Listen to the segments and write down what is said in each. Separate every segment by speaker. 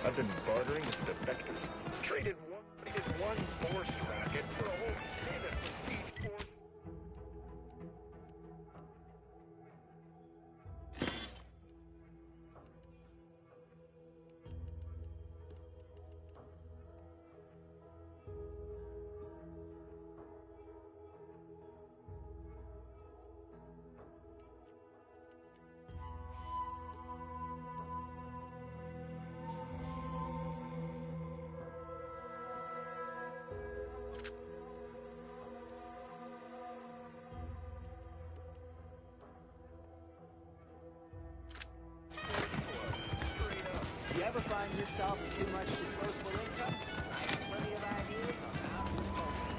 Speaker 1: I've been bartering with defectors. Traded one force racket for a whole ten of prestige force.
Speaker 2: You ever find yourself with too much disposable income? I have plenty of ideas on how to solve it.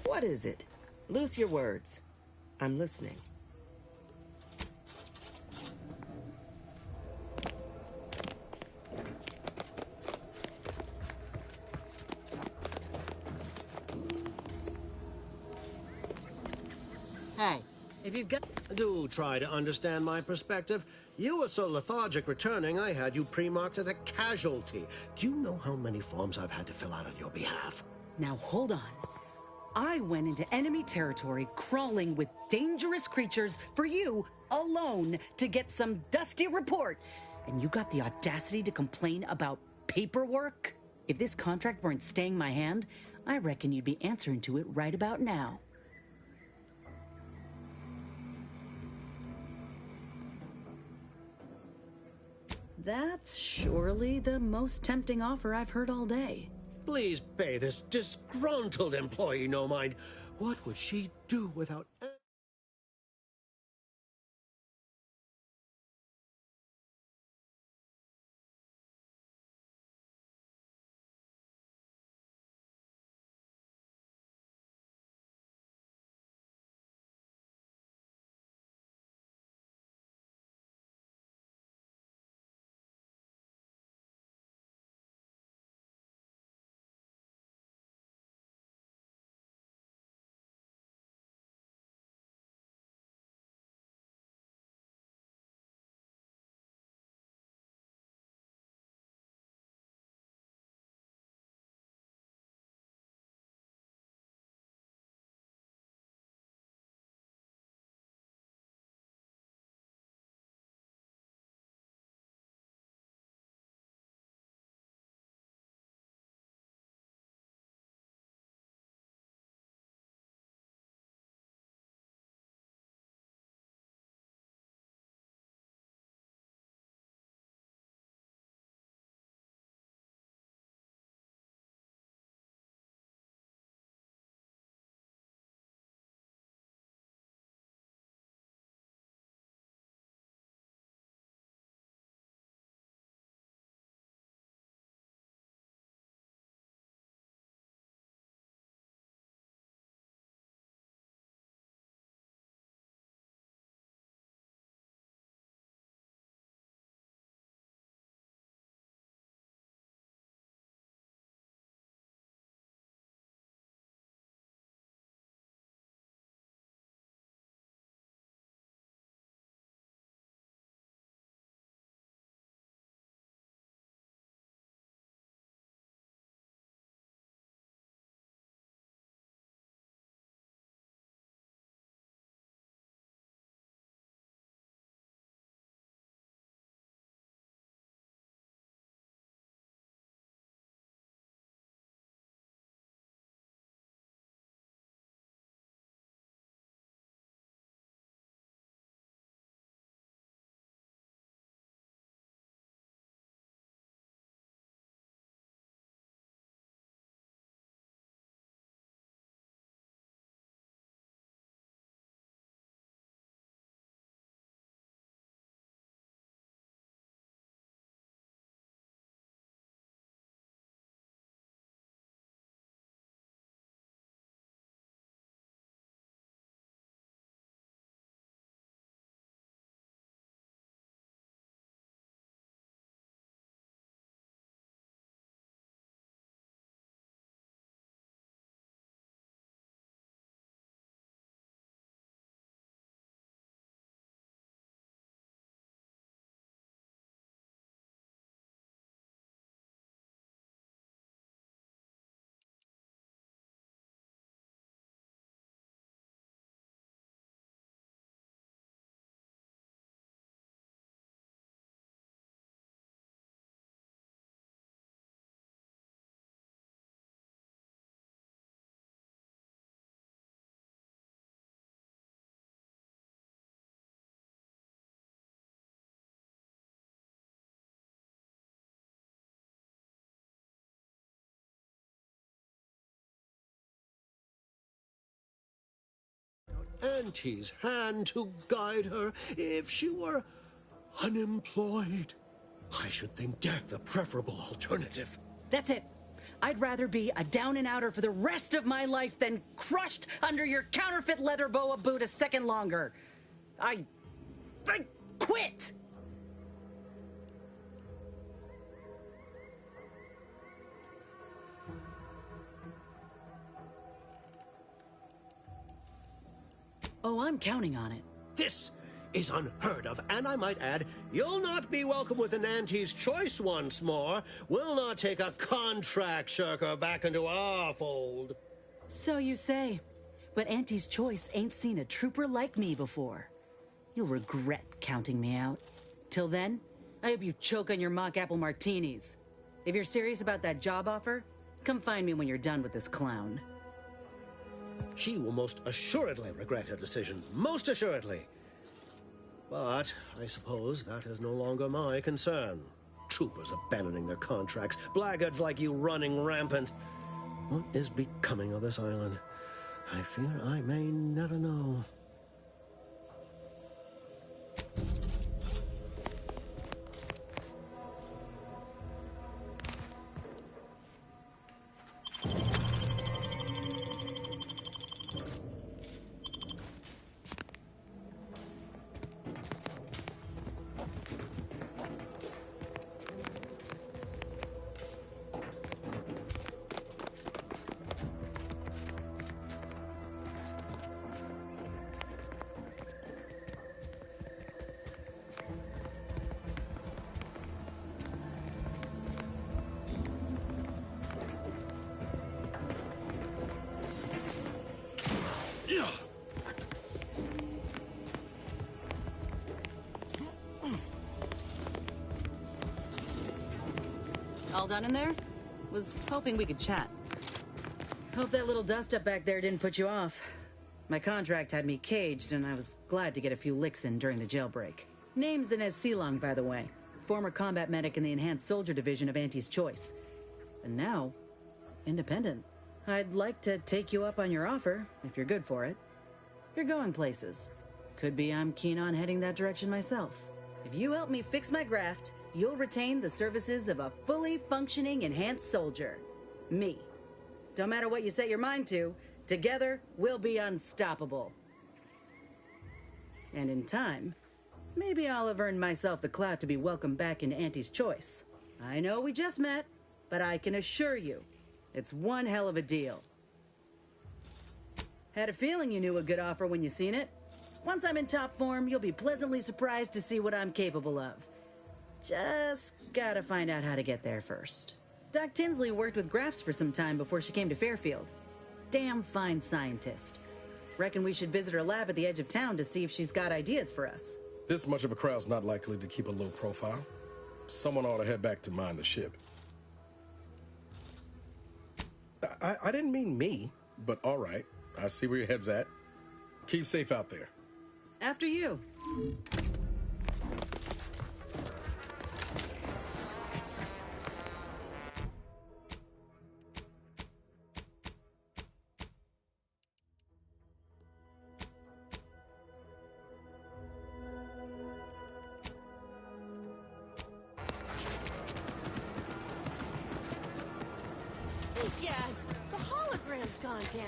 Speaker 3: What is it? Loose your words. I'm listening.
Speaker 2: Hey, if you've got...
Speaker 4: Do try to understand my perspective. You were so lethargic returning, I had you pre-marked as a casualty. Do you know how many forms I've had to fill out on your behalf?
Speaker 5: Now hold on. I went into enemy territory crawling with dangerous creatures for you alone to get some dusty report. And you got the audacity to complain about paperwork? If this contract weren't staying my hand, I reckon you'd be answering to it right about now. That's surely the most tempting offer I've heard all day.
Speaker 4: Please pay this disgruntled employee no mind. What would she do without... Auntie's hand to guide her if she were unemployed. I should think death the preferable alternative.
Speaker 5: That's it. I'd rather be a down and outer for the rest of my life than crushed under your counterfeit leather boa boot a second longer. I quit! Oh, I'm counting on it.
Speaker 4: This is unheard of, and I might add, you'll not be welcome with an Auntie's choice once more. We'll not take a contract shirker back into our fold.
Speaker 5: So you say, but Auntie's choice ain't seen a trooper like me before. You'll regret counting me out. Till then, I hope you choke on your mock apple martinis. If you're serious about that job offer, come find me when you're done with this clown.
Speaker 4: She will most assuredly regret her decision. Most assuredly. But I suppose that is no longer my concern. Troopers abandoning their contracts. Blackguards like you running rampant. What is becoming of this island? I fear I may never know.
Speaker 5: All done in there? Was hoping we could chat. Hope that little dust up back there didn't put you off. My contract had me caged, and I was glad to get a few licks in during the jailbreak. Name's Inez Silong, by the way. Former combat medic in the Enhanced Soldier Division of Auntie's Choice. And now, independent. I'd like to take you up on your offer, if you're good for it. You're going places. Could be I'm keen on heading that direction myself. If you help me fix my graft, you'll retain the services of a fully functioning enhanced soldier. Me. Don't matter what you set your mind to, together we'll be unstoppable. And in time, maybe I'll have earned myself the clout to be welcomed back into Auntie's Choice. I know we just met, but I can assure you, it's one hell of a deal. Had a feeling you knew a good offer when you seen it. Once I'm in top form, you'll be pleasantly surprised to see what I'm capable of. Just gotta find out how to get there first. Doc Tinsley worked with Grafs for some time before she came to Fairfield. Damn fine scientist. Reckon we should visit her lab at the edge of town to see if she's got ideas for us.
Speaker 6: This much of a crowd's not likely to keep a low profile. Someone ought to head back to mind the ship. I didn't mean me, but all right. I see where your head's at. Keep safe out there.
Speaker 5: After you.
Speaker 7: Yes, the hologram's gone down.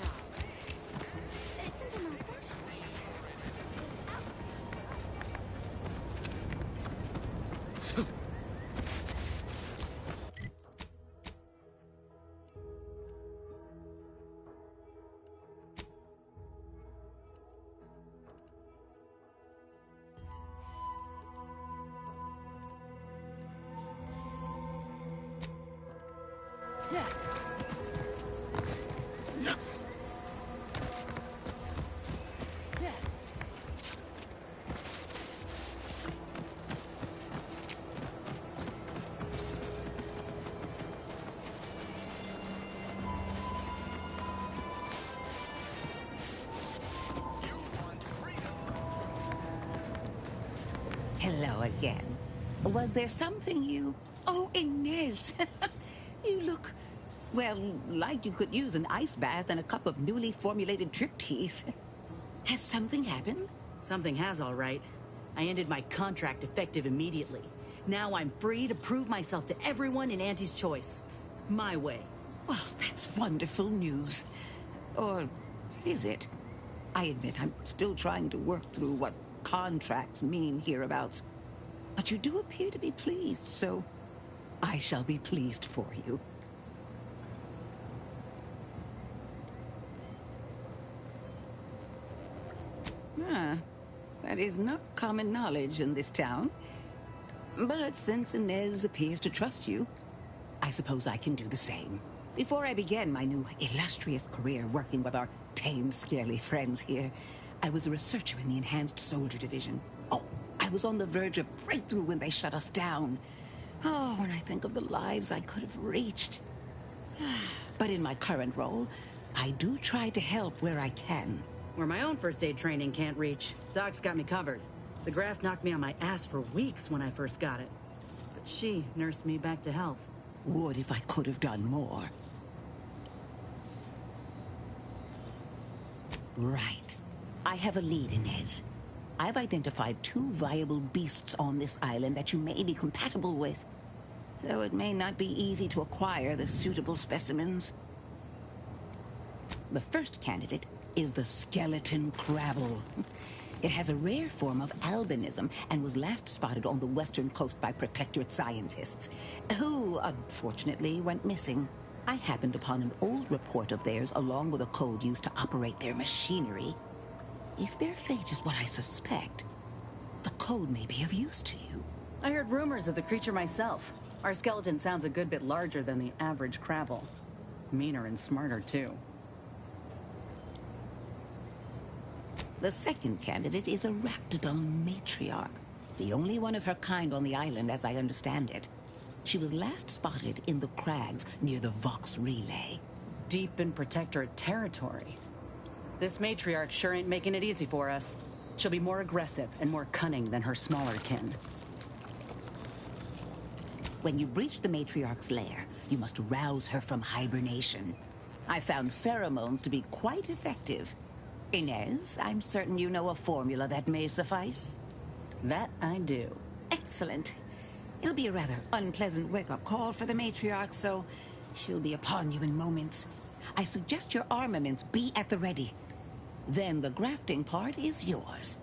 Speaker 5: Yeah.
Speaker 7: Yeah.
Speaker 5: Yeah.
Speaker 8: Hello again. Was there something you... Oh, Inez! You look, well, like you could use an ice bath and a cup of newly formulated trip teas. Has something happened?
Speaker 5: Something has, all right. I ended my contract effective immediately. Now I'm free to prove myself to everyone in Auntie's Choice. My way.
Speaker 8: Well, that's wonderful news. Or is it? I admit I'm still trying to work through what contracts mean hereabouts. But you do appear to be pleased, so I shall be pleased for you. Ah, that is not common knowledge in this town. But since Inez appears to trust you, I suppose I can do the same. Before I began my new illustrious career working with our tame, scaly friends here, I was a researcher in the Enhanced Soldier Division. Oh, I was on the verge of breakthrough when they shut us down. Oh, when I think of the lives I could have reached. But in my current role, I do try to help where I can.
Speaker 5: Where my own first aid training can't reach, Doc's got me covered. The graft knocked me on my ass for weeks when I first got it. But she nursed me back to health.
Speaker 8: Would if I could have done more. Right. I have a lead, Inez. I've identified 2 viable beasts on this island that you may be compatible with. Though it may not be easy to acquire the suitable specimens. The first candidate is the skeleton crabble. It has a rare form of albinism and was last spotted on the western coast by Protectorate scientists, who, unfortunately, went missing. I happened upon an old report of theirs along with a code used to operate their machinery. If their fate is what I suspect, the code may be of use to you.
Speaker 5: I heard rumors of the creature myself. Our skeleton sounds a good bit larger than the average crabble. Meaner and smarter, too.
Speaker 8: The second candidate is a Raptidon matriarch, the only one of her kind on the island as I understand it. She was last spotted in the crags near the Vox Relay.
Speaker 5: Deep in Protectorate territory. This matriarch sure ain't making it easy for us. She'll be more aggressive and more cunning than her smaller kin.
Speaker 8: When you breach the matriarch's lair, you must rouse her from hibernation. I found pheromones to be quite effective. Inez, I'm certain you know a formula that may suffice.
Speaker 5: That I do.
Speaker 8: Excellent. It'll be a rather unpleasant wake-up call for the matriarch, so she'll be upon you in moments. I suggest your armaments be at the ready. Then the grafting part is yours.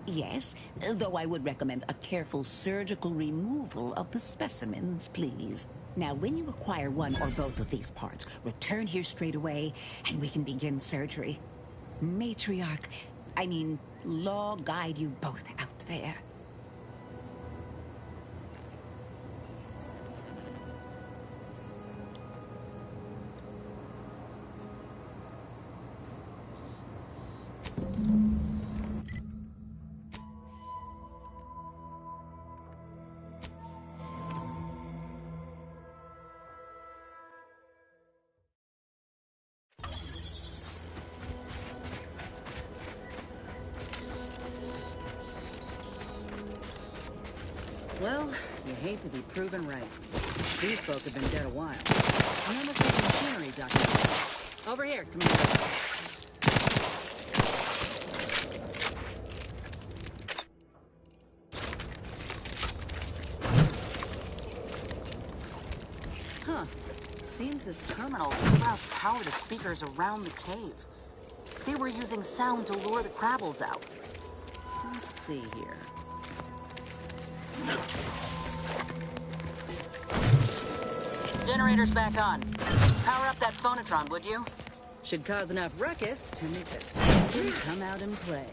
Speaker 8: Yes, though I would recommend a careful surgical removal of the specimens, please. Now, when you acquire one or both of these parts, return here straight away, and we can begin surgery. Matriarch, Law guide you both out there.
Speaker 5: Well, you hate to be proven right. These folk have been dead a while. And there must be some machinery documented. Over here, Commander. Huh. Seems this terminal allows power to speakers around the cave. They were using sound to lure the crabbles out. Let's see here. Generator's back on. Power up that phonotron, would you? Should cause enough ruckus to make the skeleton come out and play.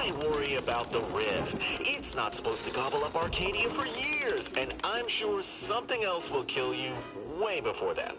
Speaker 9: Why worry about the rift? It's not supposed to gobble up Arcadia for years, and I'm sure something else will kill you way before that.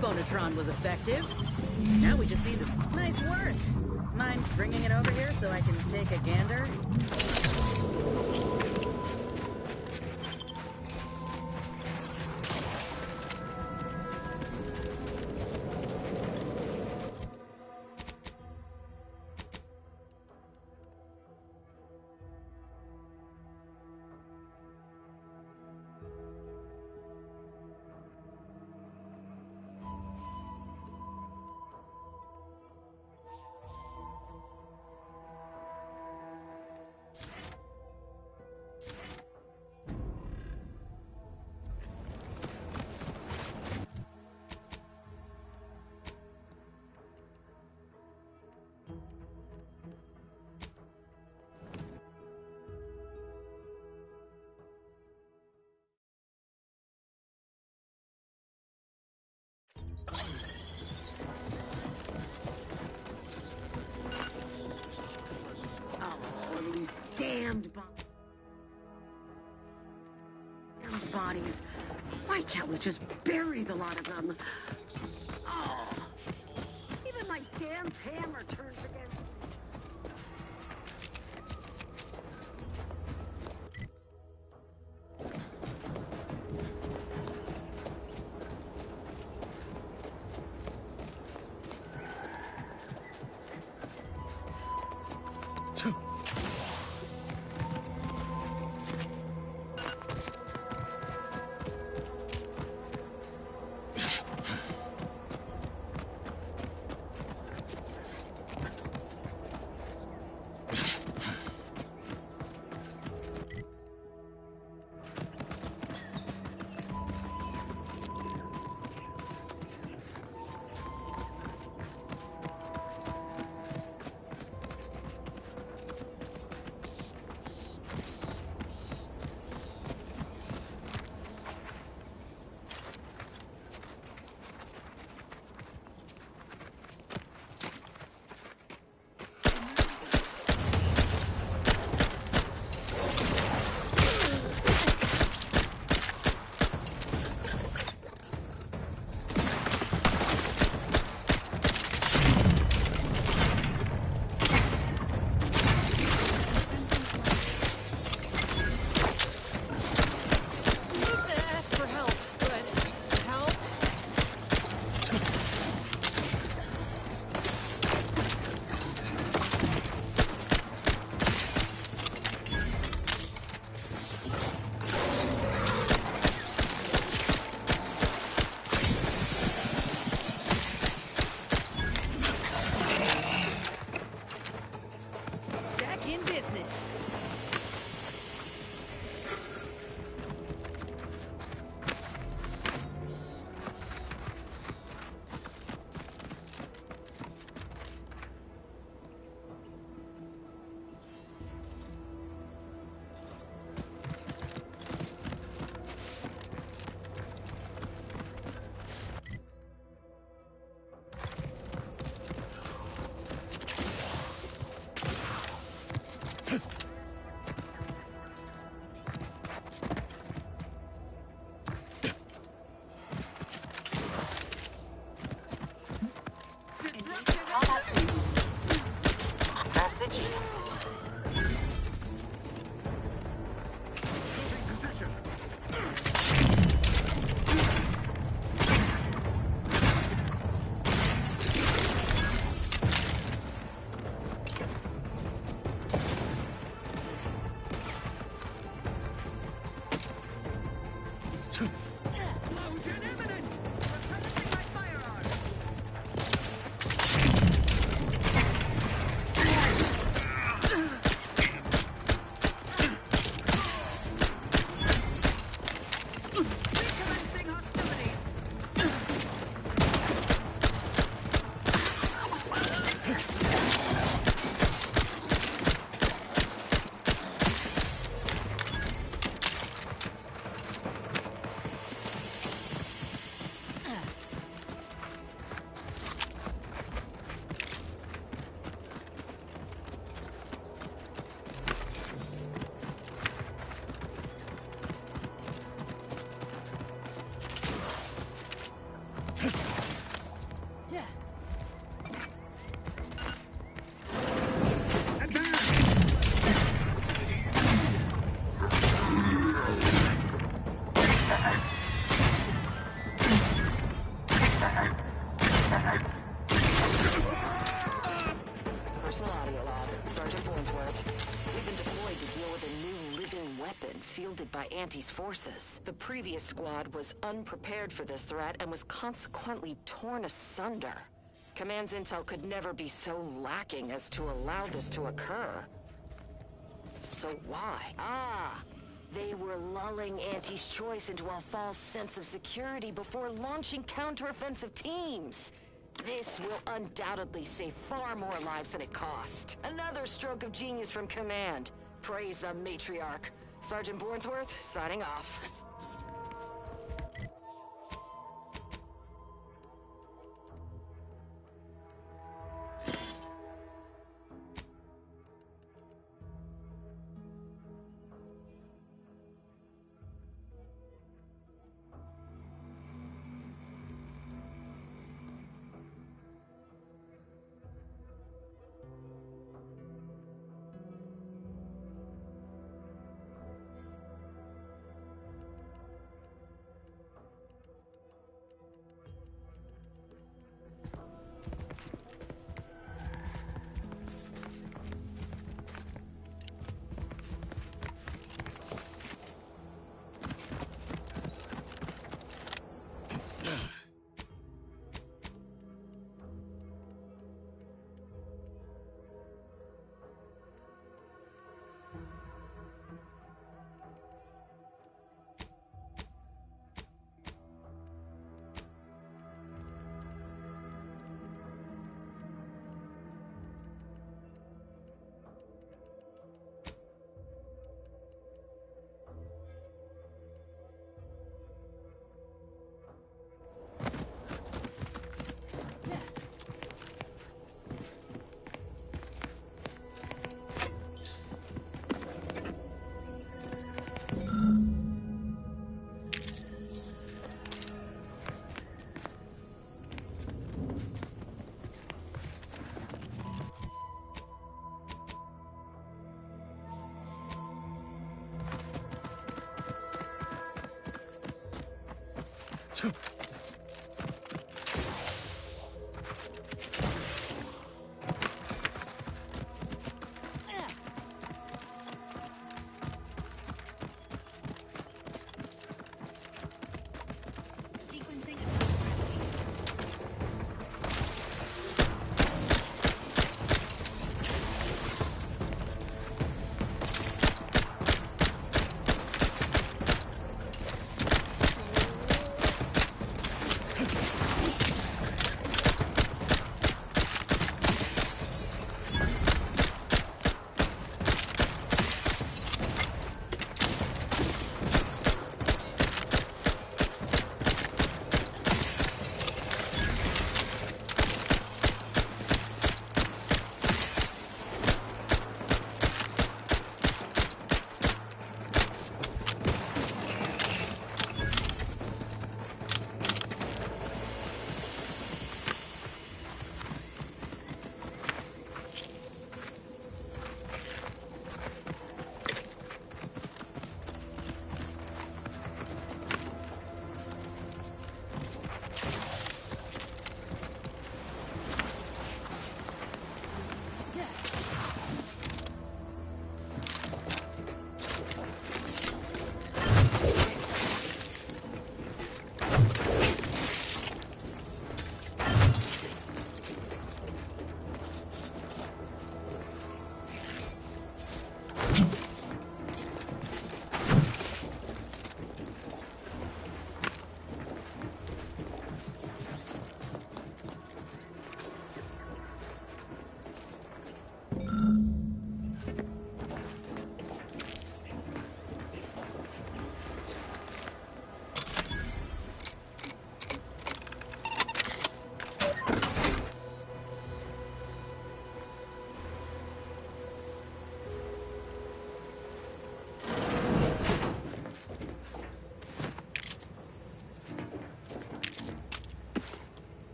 Speaker 10: phonotron was effective. Now we just need this. Nice work. Mind bringing it over here so I can take a gander?
Speaker 11: Oh, these damned bodies. Why can't we just bury the lot of them? Oh, even my damn hammer turns against me.
Speaker 12: weapon fielded by Auntie's forces. The previous squad was unprepared for this threat and was consequently torn asunder. Command's intel could never be so lacking as to allow this to occur. So why? They were lulling Auntie's choice into a false sense of security before launching counteroffensive teams. This will undoubtedly save far more lives than it cost. Another stroke of genius from Command. Praise the matriarch. Sergeant Bornsworth, signing off.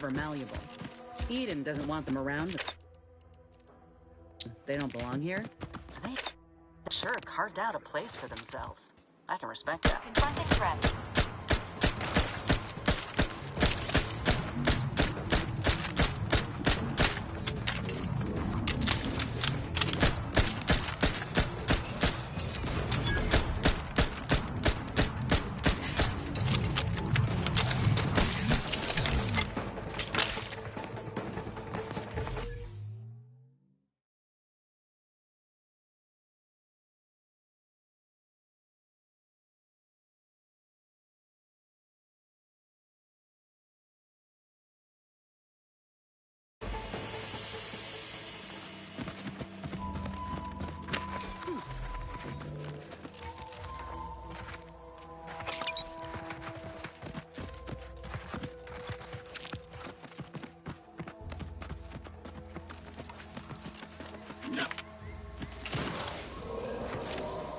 Speaker 10: forever malleable. Eden doesn't want them around. They don't belong here. They sure carved out a place for themselves. I can respect that.
Speaker 13: Confronting threat.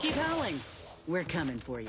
Speaker 10: Keep howling. We're coming for you.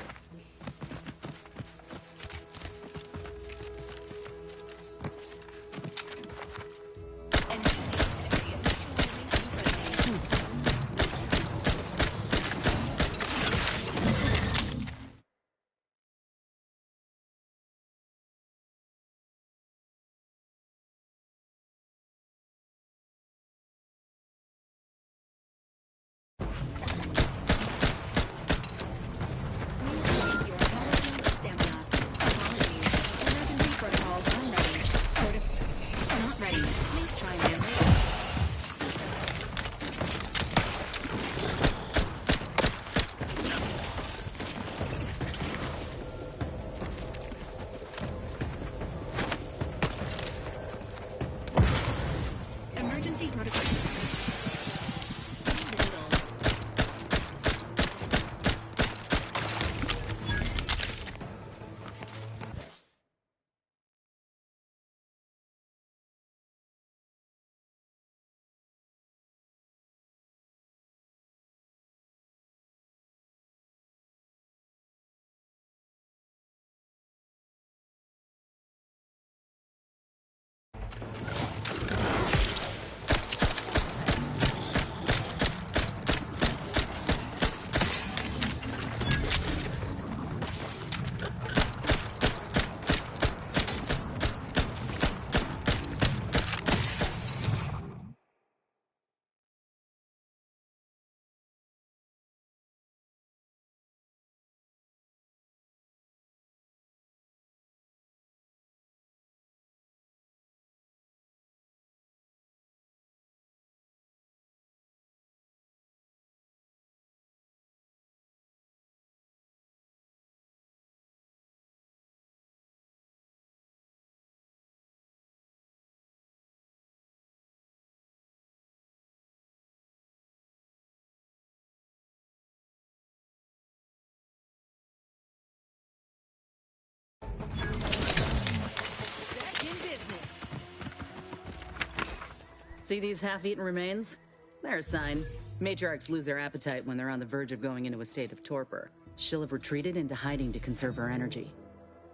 Speaker 10: See these half-eaten remains? They're a sign. Matriarchs lose their appetite when they're on the verge of going into a state of torpor. She'll have retreated into hiding to conserve her energy.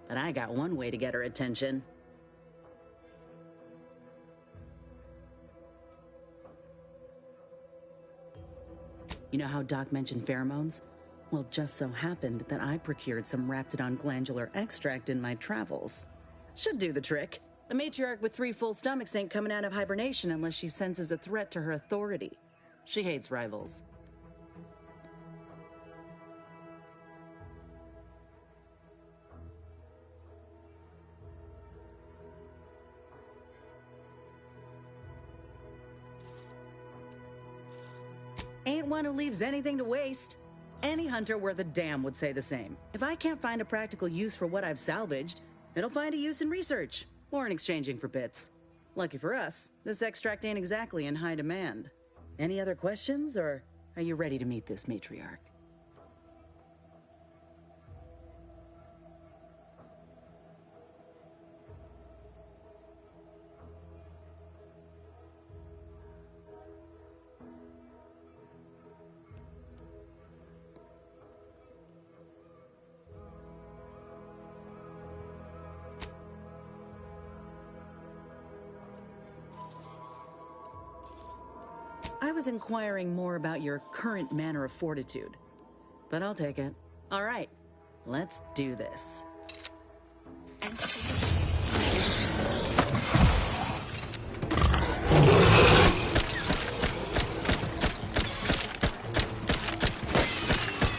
Speaker 10: But I got one way to get her attention. You know how Doc mentioned pheromones? Well, just so happened that I procured some Raptidon glandular extract in my travels. Should do the trick. A matriarch with 3 full stomachs ain't coming out of hibernation unless she senses a threat to her authority. She hates rivals. Ain't one who leaves anything to waste. Any hunter worth a damn would say the same. If I can't find a practical use for what I've salvaged, it'll find a use in research, or in exchanging for bits. Lucky for us, this extract ain't exactly in high demand. Any other questions, or are you ready to meet this matriarch? I was inquiring more about your current manner of fortitude. But I'll take it. All right, let's do this.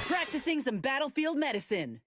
Speaker 10: Practicing some battlefield medicine.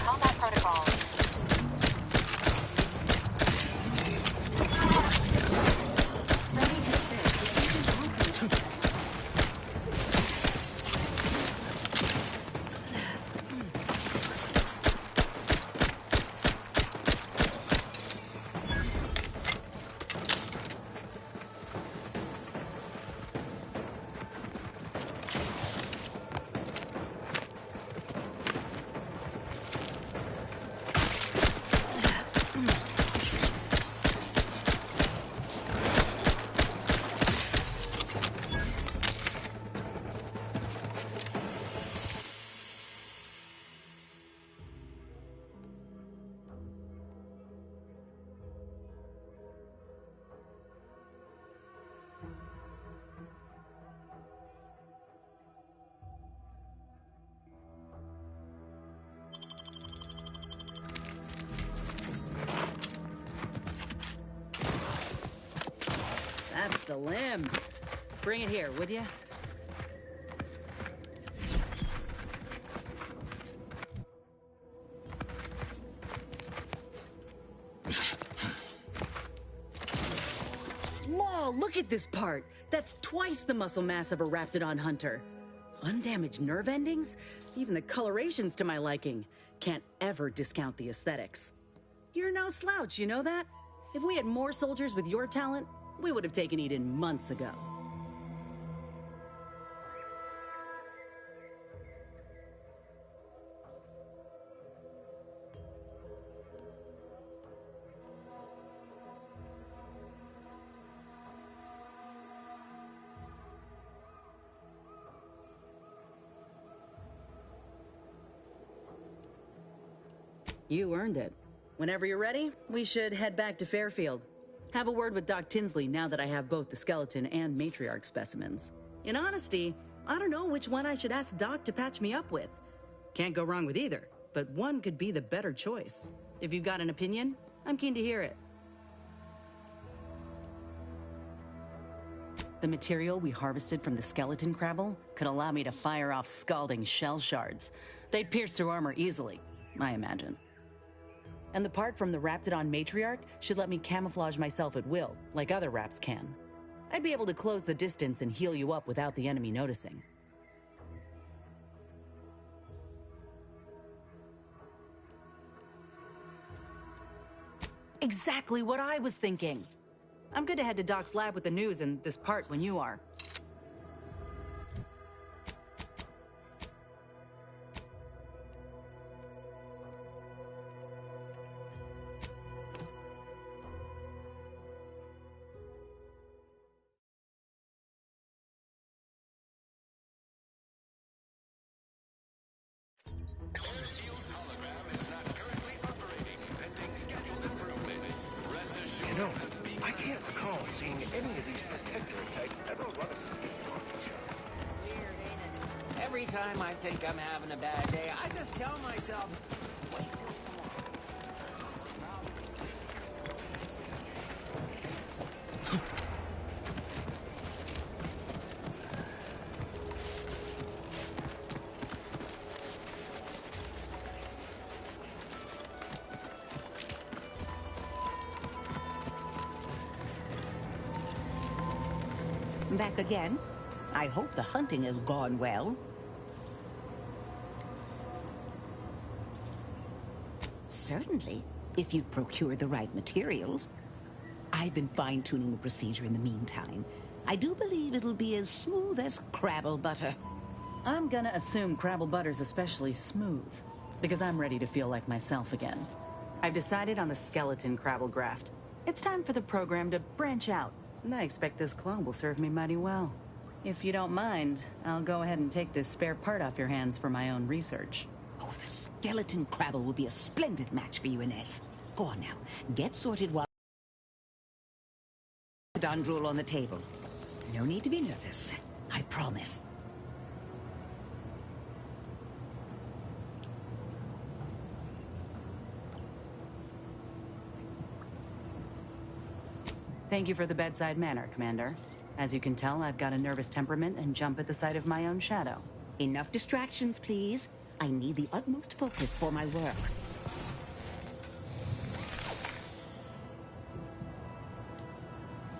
Speaker 13: Combat protocol.
Speaker 10: That's the limb. Bring it here, would you? Whoa, look at this part. That's twice the muscle mass of a Raptidon hunter. Undamaged nerve endings? Even the coloration's to my liking. Can't ever discount the aesthetics. You're no slouch, you know that? If we had more soldiers with your talent, we would have taken Eden months ago. You earned it. Whenever you're ready, we should head back to Fairfield. Have a word with Doc Tinsley now that I have both the skeleton and matriarch specimens. In honesty, I don't know which one I should ask Doc to patch me up with. Can't go wrong with either, but one could be the better choice. If you've got an opinion, I'm keen to hear it. The material we harvested from the skeleton crabble could allow me to fire off scalding shell shards. They'd pierce through armor easily, I imagine. And the part from the Raptidon matriarch should let me camouflage myself at will, like other Raps can. I'd be able to close the distance and heal you up without the enemy noticing. Exactly what I was thinking. I'm good to head to Doc's lab with the news and this part when you are.
Speaker 1: You know, I can't recall seeing any of these protector types ever run a skip on each other.
Speaker 2: Weird, ain't it? Every time I think I'm having a bad day, I just tell myself, wait till
Speaker 8: Back again? I hope the hunting has gone well. Certainly, if you've procured the right materials. I've been fine-tuning the procedure in the meantime. I do believe it'll be as smooth as Crabble butter.
Speaker 10: I'm gonna assume Crabble butter's especially smooth, because I'm ready to feel like myself again. I've decided on the skeleton Crabble graft. It's time for the program to branch out, and I expect this clone will serve me mighty well. If you don't mind, I'll go ahead and take this spare part off your hands for my own research.
Speaker 8: Oh, the skeleton Crabble will be a splendid match for you, Inez. Go on now, get sorted while Don drool on the table. No need to be nervous, I promise.
Speaker 10: Thank you for the bedside manner, Commander. As you can tell, I've got a nervous temperament and jump at the sight of my own shadow.
Speaker 8: Enough distractions, please. I need the utmost focus for my work.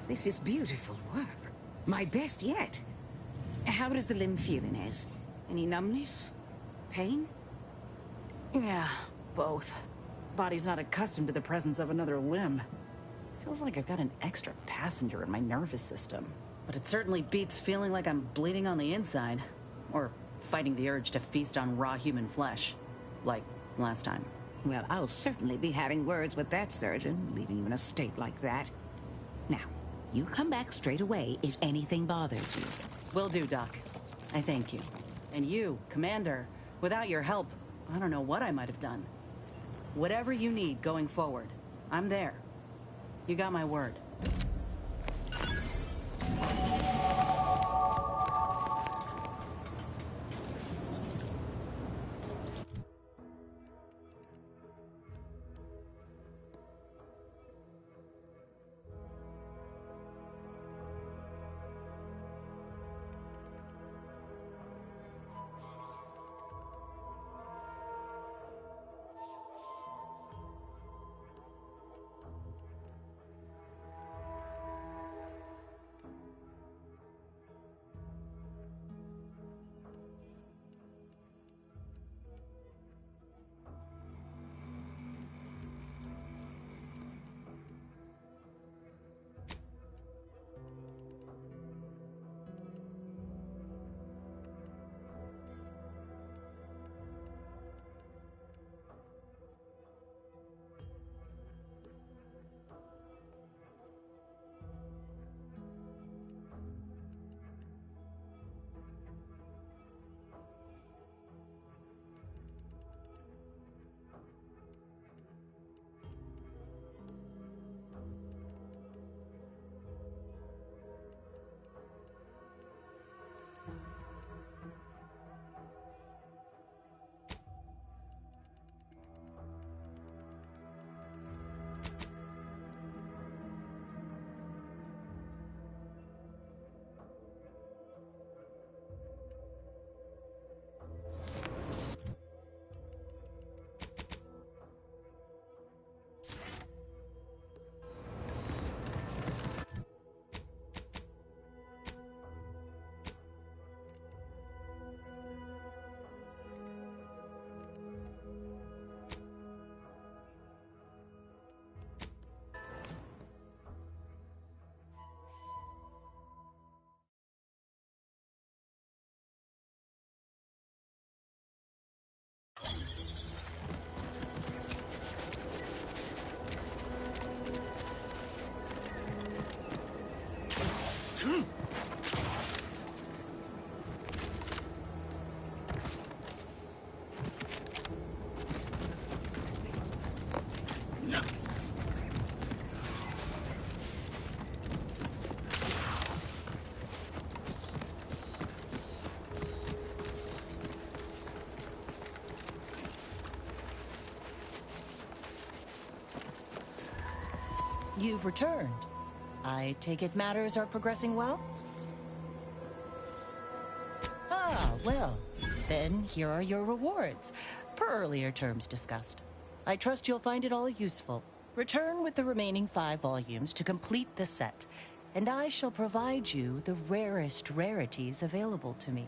Speaker 8: This is beautiful work. My best yet. How does the limb feel, Inez? Any numbness? Pain?
Speaker 10: Yeah, both. Body's not accustomed to the presence of another limb. Feels like I've got an extra passenger in my nervous system. But it certainly beats feeling like I'm bleeding on the inside. Or fighting the urge to feast on raw human flesh. Like last time.
Speaker 8: Well, I'll certainly be having words with that surgeon, leaving you in a state like that. Now, you come back straight away if anything bothers you.
Speaker 10: Will do, Doc. I thank you. And you, Commander, without your help, I don't know what I might have done. Whatever you need going forward, I'm there. You got my word.
Speaker 13: You've returned. I take it matters are progressing well? Ah, well, then here are your rewards, per earlier terms discussed. I trust you'll find it all useful. Return with the remaining 5 volumes to complete the set, and I shall provide you the rarest rarities available to me.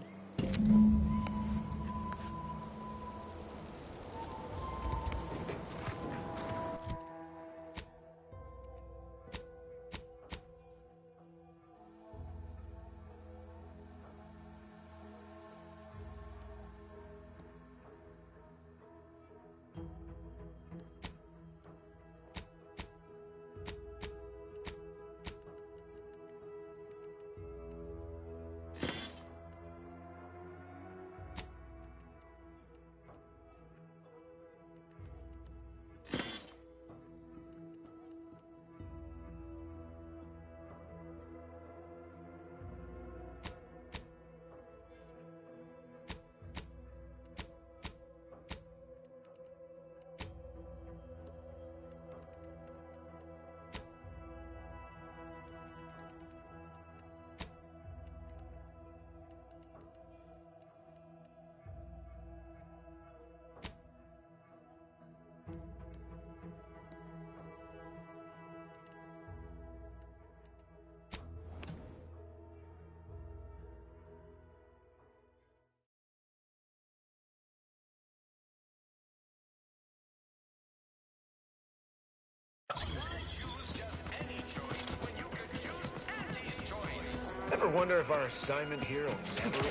Speaker 1: Ever wonder if our assignment here will never end?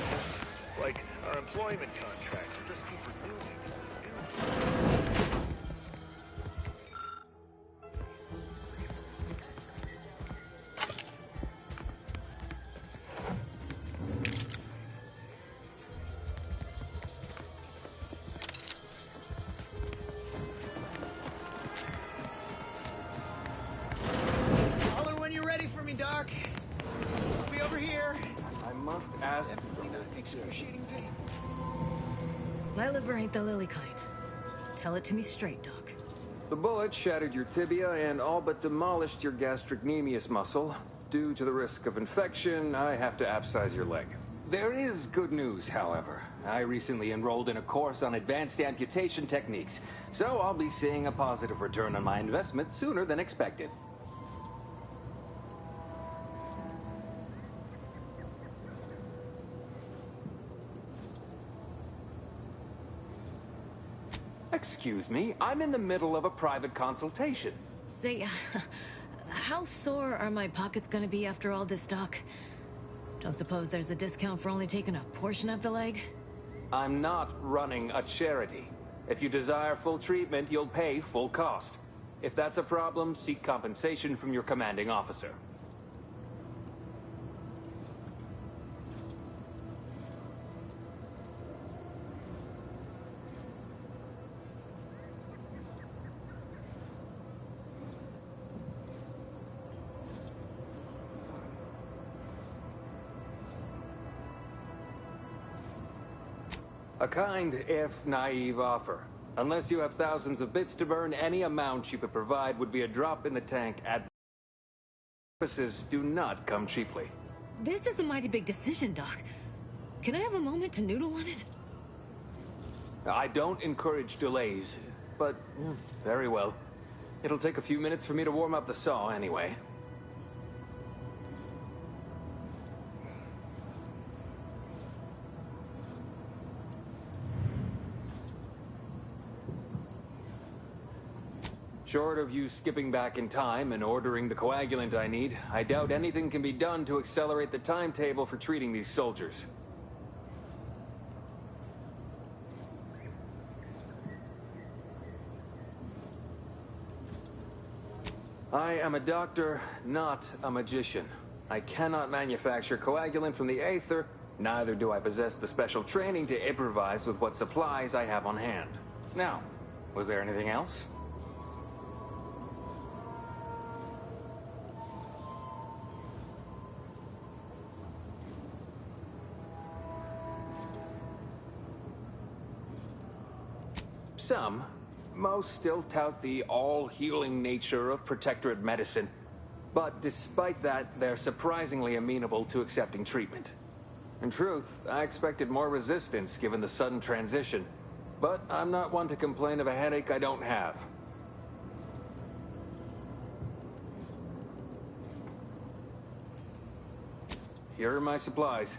Speaker 1: Like our employment contracts will just keep renewing.
Speaker 2: Holler when you're ready for me, Doc. I'll be over here.
Speaker 14: I must ask.
Speaker 2: Definitely not excruciating pain.
Speaker 15: My liver ain't the lily kind. Tell it to me straight, Doc.
Speaker 14: The bullet shattered your tibia and all but demolished your gastrocnemius muscle. Due to the risk of infection, I have to abscise your leg.
Speaker 16: There is good news, however. I recently enrolled in a course on advanced amputation techniques, so I'll be seeing a positive return on my investment sooner than expected. Excuse me, I'm in the middle of a private consultation.
Speaker 15: Say, how sore are my pockets gonna be after all this, Doc? Don't suppose there's a discount for only taking a portion of the leg?
Speaker 16: I'm not running a charity. If you desire full treatment, you'll pay full cost. If that's a problem, seek compensation from your commanding officer. A kind, if naive, offer. Unless you have thousands of bits to burn, any amount you could provide would be a drop in the tank at... Services do not come cheaply.
Speaker 15: This is a mighty big decision, Doc. Can I have a moment to noodle on it?
Speaker 16: I don't encourage delays, but very well. It'll take a few minutes for me to warm up the saw anyway. Short of you skipping back in time and ordering the coagulant I need, I doubt anything can be done to accelerate the timetable for treating these soldiers. I am a doctor, not a magician. I cannot manufacture coagulant from the aether, neither do I possess the special training to improvise with what supplies I have on hand. Now, was there anything else? Some,
Speaker 14: Most still tout the all-healing nature of Protectorate medicine. But despite that, they're surprisingly amenable to accepting treatment. In truth, I expected more resistance given the sudden transition. But I'm not one to complain of a headache I don't have. Here are my supplies.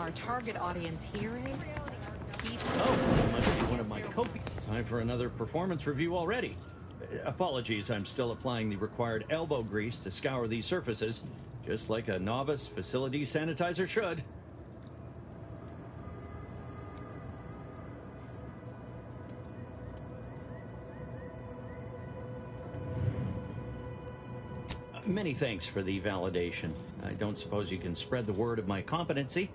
Speaker 17: Our target audience here is people.
Speaker 18: Oh, must be one of my copies. Time for another performance review already. Apologies, I'm still applying the required elbow grease to scour these surfaces, just like a novice facility sanitizer should. Many thanks for the validation. I don't suppose you can spread the word of my competency.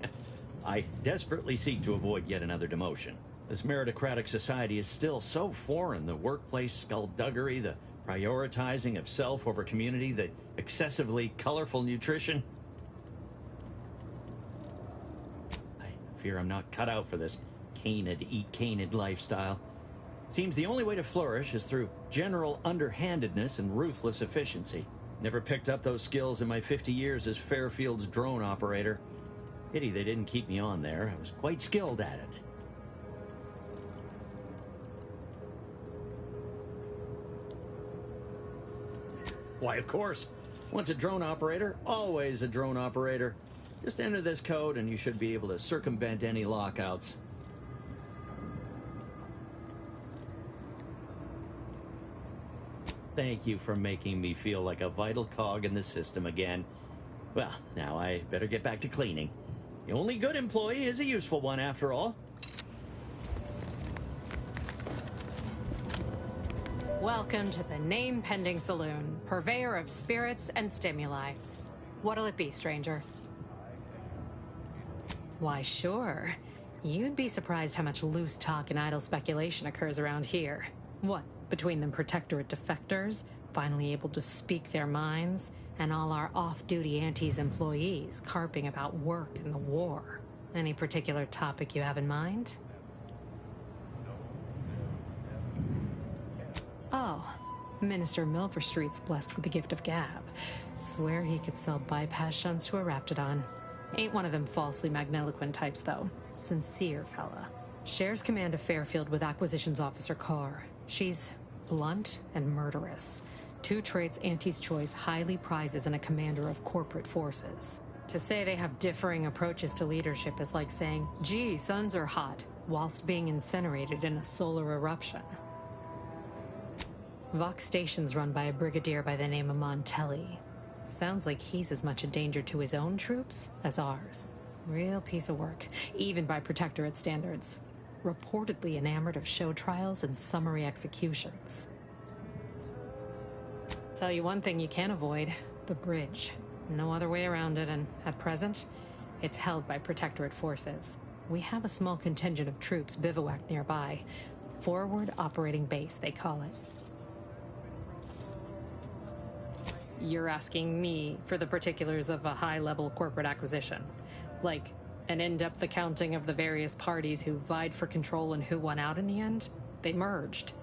Speaker 18: I desperately seek to avoid yet another demotion. This meritocratic society is still so foreign. The workplace skullduggery, the prioritizing of self over community, the excessively colorful nutrition. I fear I'm not cut out for this canid, eat canid lifestyle. Seems the only way to flourish is through general underhandedness and ruthless efficiency. Never picked up those skills in my 50 years as Fairfield's drone operator. Pity they didn't keep me on there. I was quite skilled at it. Why, of course. Once a drone operator, always a drone operator. Just enter this code and you should be able to circumvent any lockouts. Thank you for making me feel like a vital cog in the system again. Well, now I better get back to cleaning. The only good employee is a useful one, after all.
Speaker 17: Welcome to the name-pending saloon, purveyor of spirits and stimuli. What'll it be, stranger? Why, sure. You'd be surprised how much loose talk and idle speculation occurs around here. What, between them Protectorate defectors, finally able to speak their minds, and all our off-duty Antes employees carping about work and the war. Any particular topic you have in mind? Oh, Minister Milverstreet's blessed with the gift of gab. Swear he could sell bypass shunts to a Raptidon. Ain't one of them falsely magniloquent types, though. Sincere fella. Shares command of Fairfield with Acquisitions Officer Carr. She's blunt and murderous. Two traits Antes Choice highly prizes in a commander of corporate forces. To say they have differing approaches to leadership is like saying, gee, suns are hot, whilst being incinerated in a solar eruption. Vox Station's run by a brigadier by the name of Montelli. Sounds like he's as much a danger to his own troops as ours. Real piece of work, even by Protectorate standards. Reportedly enamored of show trials and summary executions. Tell you one thing you can't avoid, the bridge. No other way around it, and at present, it's held by Protectorate forces. We have a small contingent of troops bivouacked nearby. Forward Operating Base, they call it. You're asking me for the particulars of a high-level corporate acquisition. Like, an in-depth accounting of the various parties who vied for control and who won out in the end? They merged.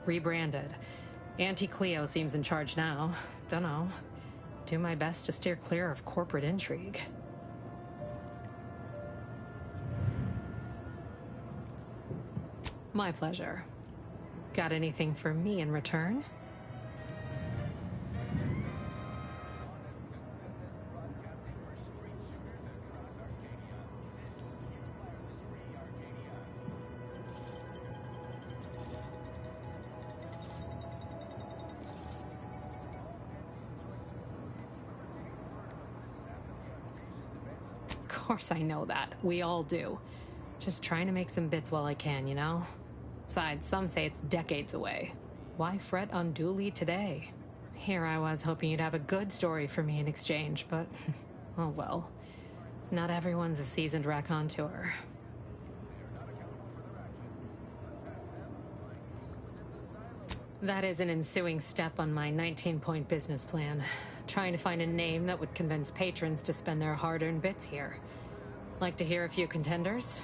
Speaker 17: Rebranded. Auntie Cleo seems in charge now. Dunno. Do my best to steer clear of corporate intrigue. My pleasure. Got anything for me in return? Of course I know that. We all do. Just trying to make some bits while I can, you know? Besides, some say it's decades away. Why fret unduly today? Here I was hoping you'd have a good story for me in exchange, but... oh well. Not everyone's a seasoned raconteur. That is an ensuing step on my 19-point business plan. Trying to find a name that would convince patrons to spend their hard-earned bits here. Like to hear a few contenders?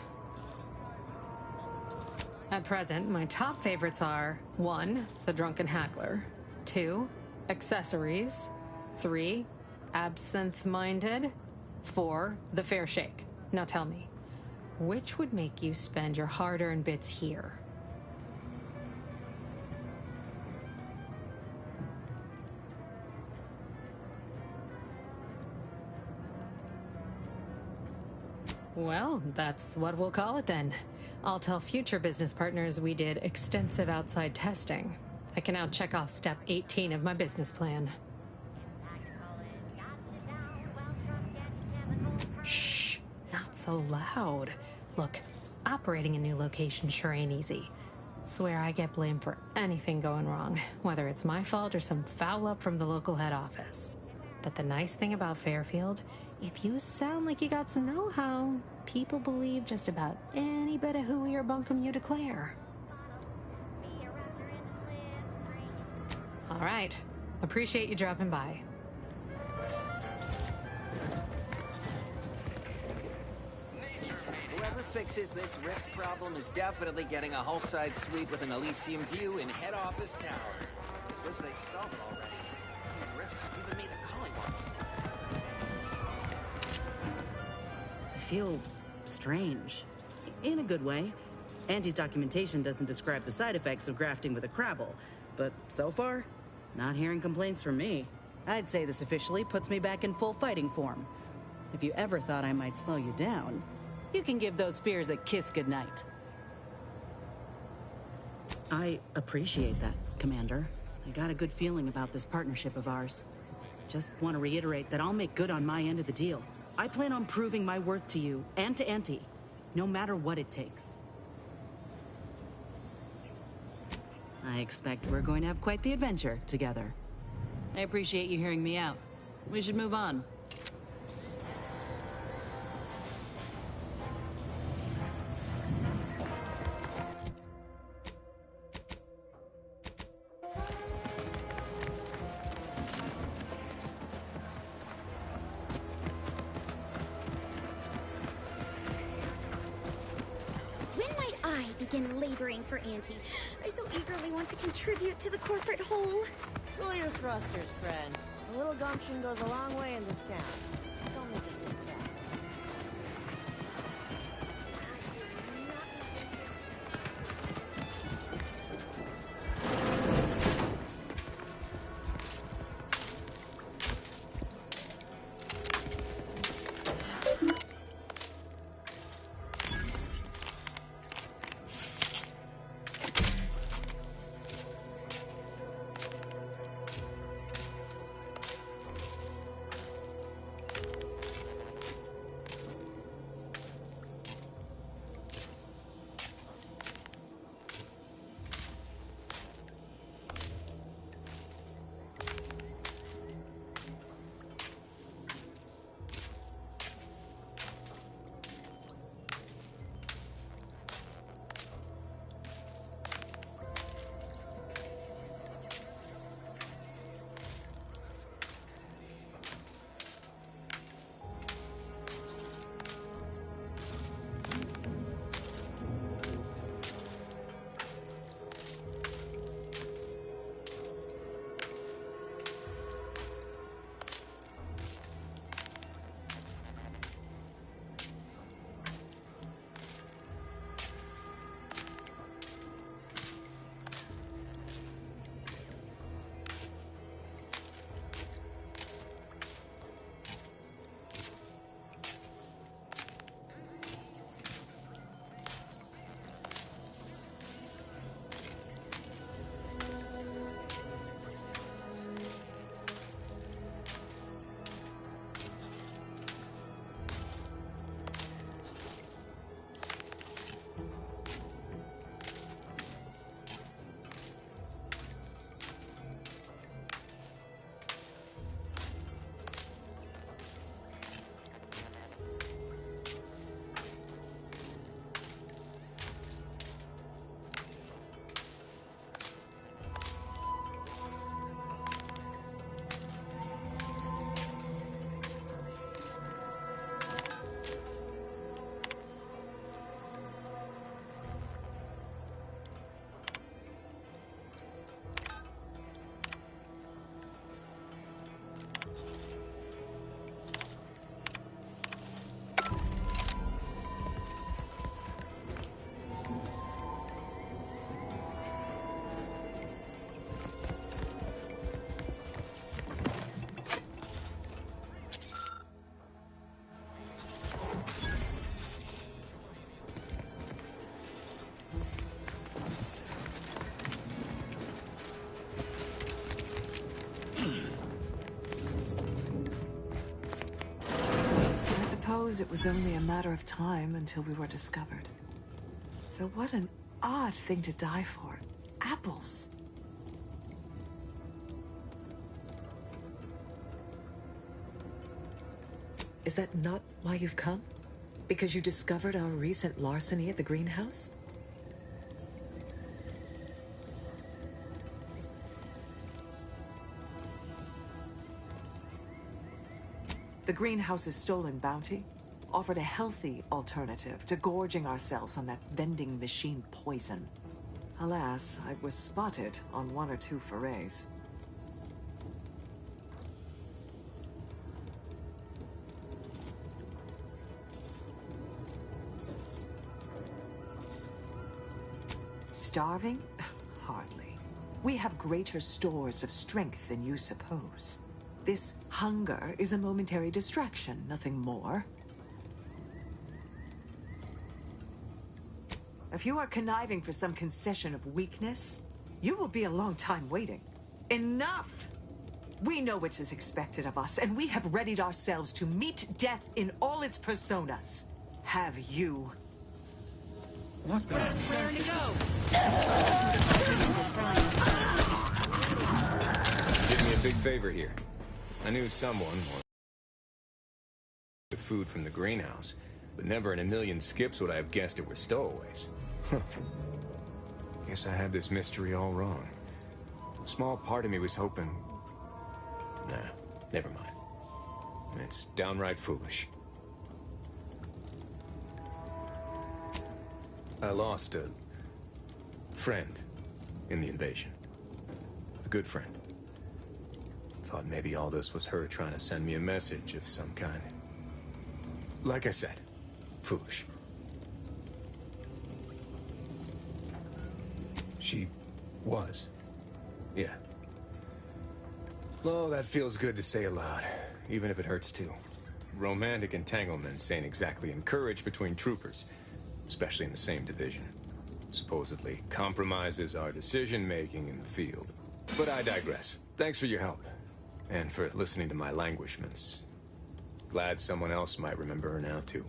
Speaker 17: At present, my top favorites are 1. The Drunken Haggler, 2. Accessories, 3. Absinthe-Minded, 4. The Fair Shake. Now tell me, which would make you spend your hard-earned bits here? Well, that's what we'll call it then. I'll tell future business partners we did extensive outside testing. I can now check off step 18 of my business plan. Shh, not so loud. Look, operating a new location sure ain't easy. Swear I get blamed for anything going wrong, whether it's my fault or some foul up from the local head office. But the nice thing about Fairfield, if you sound like you got some know-how, people believe just about any bit of hooey or bunkum you declare. All right. Appreciate you dropping by.
Speaker 2: Whoever fixes this rift problem is definitely getting a hull-side suite with an Elysium view in head office tower. Wish they solved it already. These rifts have given me the calling marks.
Speaker 10: I feel strange. In a good way. Auntie's documentation doesn't describe the side effects of grafting with a Crabble, but so far, not hearing complaints from me. I'd say this officially puts me back in full fighting form. If you ever thought I might slow you down, you can give those fears a kiss goodnight. I appreciate that, Commander. I got a good feeling about this partnership of ours. Just want to reiterate that I'll make good on my end of the deal. I plan on proving my worth to you and to Auntie, no matter what it takes. I expect we're going to have quite the adventure together. I appreciate you hearing me out. We should move on.
Speaker 19: Begin laboring for Auntie. I so eagerly want to contribute to the corporate whole.
Speaker 7: Cool your thrusters, friend. A little gumption goes a long way in this town. Don't make us look bad.
Speaker 20: suppose it was only a matter of time until we were discovered. Though what an odd thing to die for. Apples.
Speaker 21: Is that not why you've come? Because you discovered our recent larceny at the greenhouse?
Speaker 20: The greenhouse's stolen bounty offered a healthy alternative to gorging ourselves on that vending machine poison. Alas, I was spotted on 1 or 2 forays. Starving? Hardly. We have greater stores of strength than you suppose. This hunger is a momentary distraction, nothing more. If you are conniving for some concession of weakness, you will be a long time waiting. Enough! We know what is expected of us, and we have readied ourselves to meet death in all its personas. Have you?
Speaker 1: What the?
Speaker 15: Raring to go!
Speaker 22: Did me a big favor here. I knew someone with food from the greenhouse, but never in a million skips would I have guessed it were stowaways. Guess I had this mystery all wrong. A small part of me was hoping... Nah, never mind. It's downright foolish. I lost a friend in the invasion. A good friend. Thought maybe all this was her trying to send me a message of some kind. Like I said, foolish. She was. Yeah. Oh, that feels good to say aloud, even if it hurts too. Romantic entanglements ain't exactly encouraged between troopers, especially in the same division. Supposedly compromises our decision-making in the field. But I digress. Thanks for your help. And for listening to my languishments. Glad someone else might remember her now, too.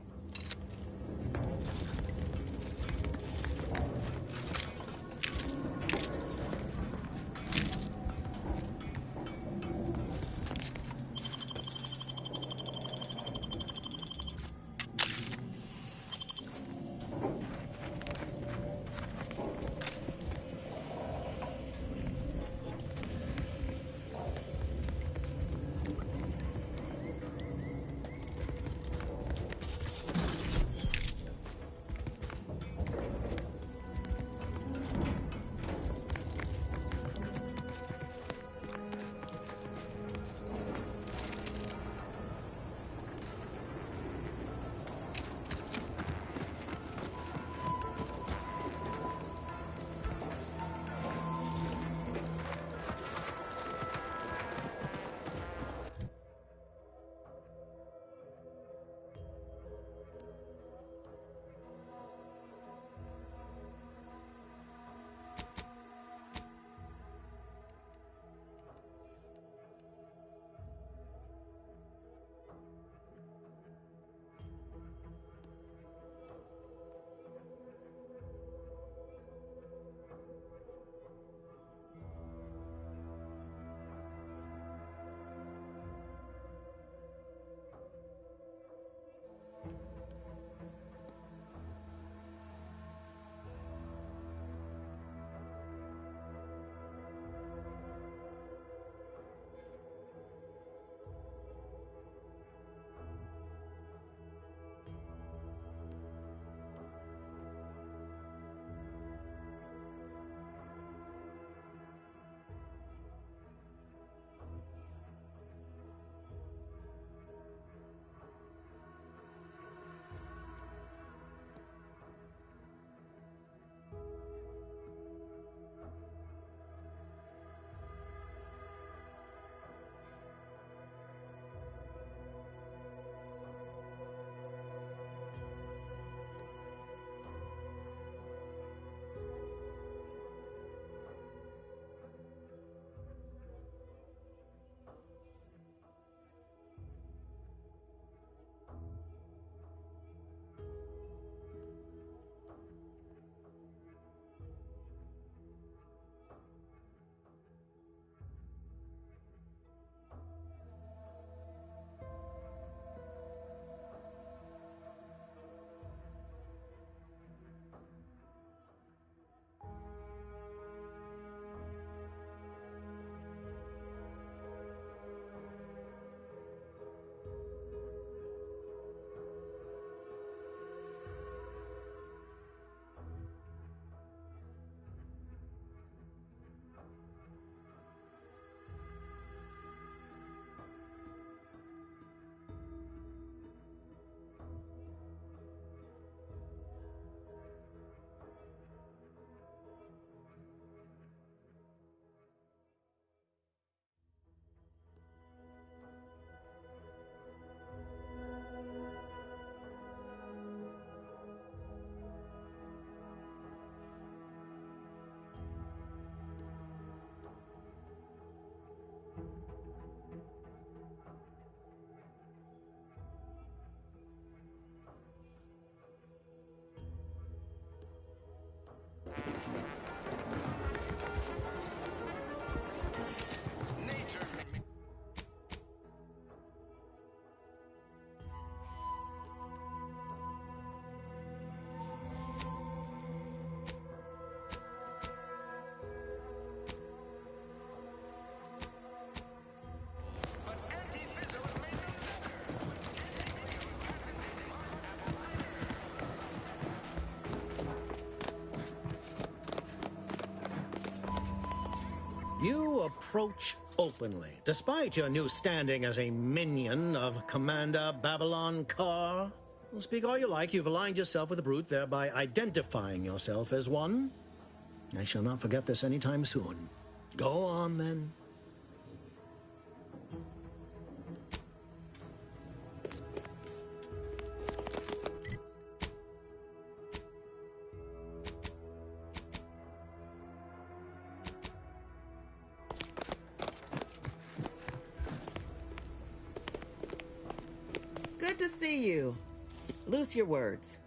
Speaker 3: approach openly, despite your new standing as a minion of Commander Babylon Carr. Well, speak all you like, you've aligned yourself with the Brute, thereby identifying yourself as one. I shall not forget this anytime soon. Go on, then.
Speaker 10: Good to see you. Loose your words.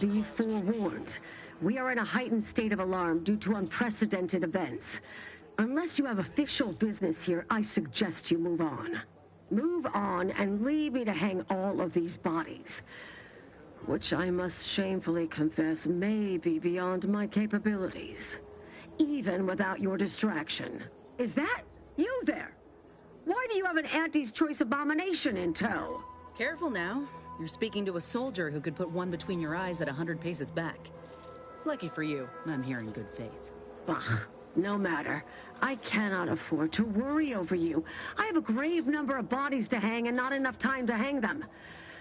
Speaker 11: Be forewarned. We are in a heightened state of alarm due to unprecedented events. Unless you have official business here, I suggest you move on. Move on and leave me to hang all of these bodies. Which I must shamefully confess may be beyond my capabilities. Even without your distraction. Is that you there? Why do you have an Auntie's Choice abomination in tow?
Speaker 10: Careful now. You're speaking to a soldier who could put one between your eyes at 100 paces back. Lucky for you, I'm here in good faith.
Speaker 11: Ugh, no matter. I cannot afford to worry over you. I have a grave number of bodies to hang and not enough time to hang them.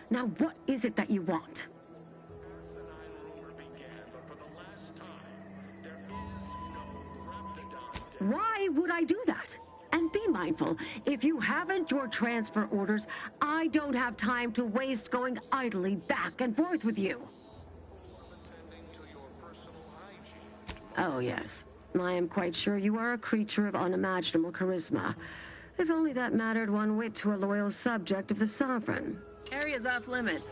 Speaker 11: Now, what is it that you want? Why would I do that? And be mindful, if you haven't your transfer orders, I don't have time to waste going idly back and forth with you. Oh, yes. I am quite sure you are a creature of unimaginable charisma. If only that mattered one whit to a loyal subject of the Sovereign. Area's off limits.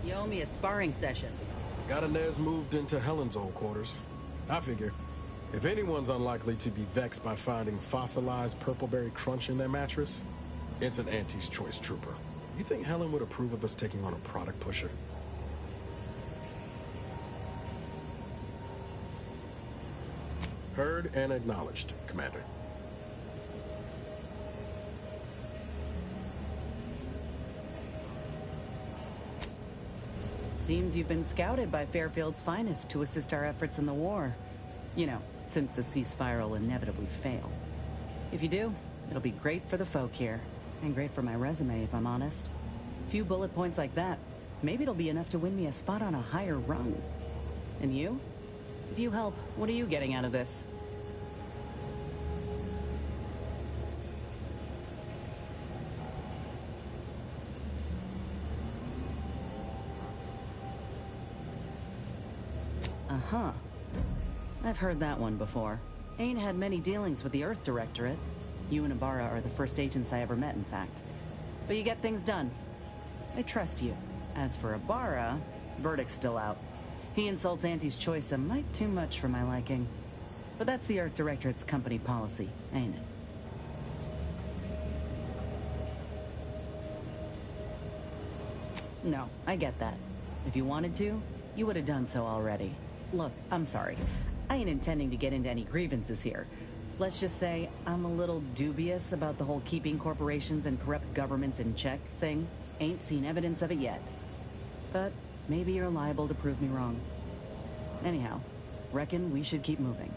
Speaker 10: You owe me a sparring session.
Speaker 4: Got Inez moved into Helen's old quarters. I figure, if anyone's unlikely to be vexed by finding fossilized purpleberry crunch in their mattress, it's an Auntie's Choice trooper. You think Helen would approve of us taking on a product pusher? Heard and acknowledged, Commander.
Speaker 10: Seems you've been scouted by Fairfield's finest to assist our efforts in the war. You know, since the ceasefire will inevitably fail. If you do, it'll be great for the folk here. And great for my resume, if I'm honest. Few bullet points like that, maybe it'll be enough to win me a spot on a higher rung. And you? If you help, what are you getting out of this? Uh-huh. I've heard that one before. Ain't had many dealings with the Earth Directorate. You and Ibarra are the first agents I ever met, in fact. But you get things done. I trust you. As for Ibarra, verdict's still out. He insults Auntie's Choice a mite too much for my liking. But that's the Earth Directorate's company policy, ain't it? No, I get that. If you wanted to, you would have done so already. Look, I'm sorry. I ain't intending to get into any grievances here. Let's just say I'm a little dubious about the whole keeping corporations and corrupt governments in check thing. Ain't seen evidence of it yet. But maybe you're liable to prove me wrong. Anyhow, reckon we should keep moving.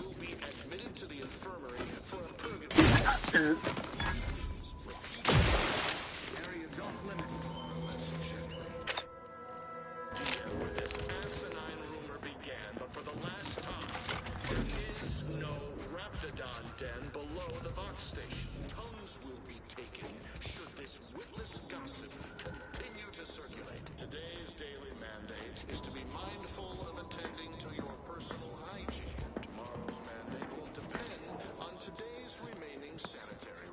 Speaker 6: Will be admitted to the infirmary for a purgatory. Areas off limits. Less gently. Here this asinine rumor began, but for the last time, there is no Raptidon den below the Vox station. Tongues will be taken should this witless gossip continue to circulate. Today's daily mandate is to be mindful of attending to your personal hygiene. Tomorrow's mandate will depend on today's remaining sanitary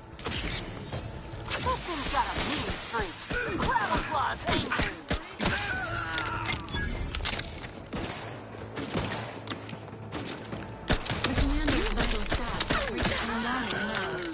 Speaker 7: business.
Speaker 5: This thing's got a mean streak. Gravel Claw's angry.
Speaker 15: The commander's vital stats have reached an alarming low.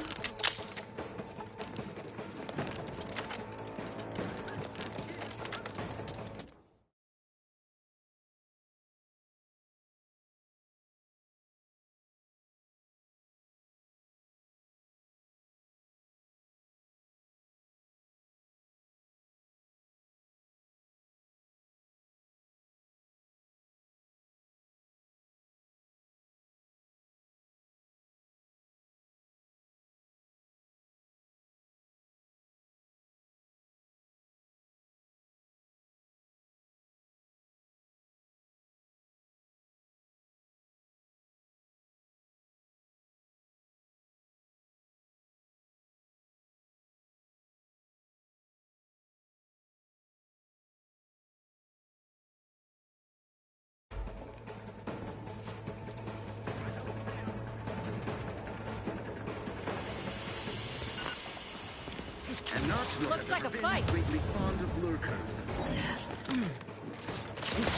Speaker 7: Looks like a fight.
Speaker 1: Greatly fond of lurkers.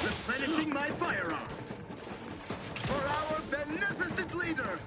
Speaker 1: Replenishing my firearm. For our beneficent leader,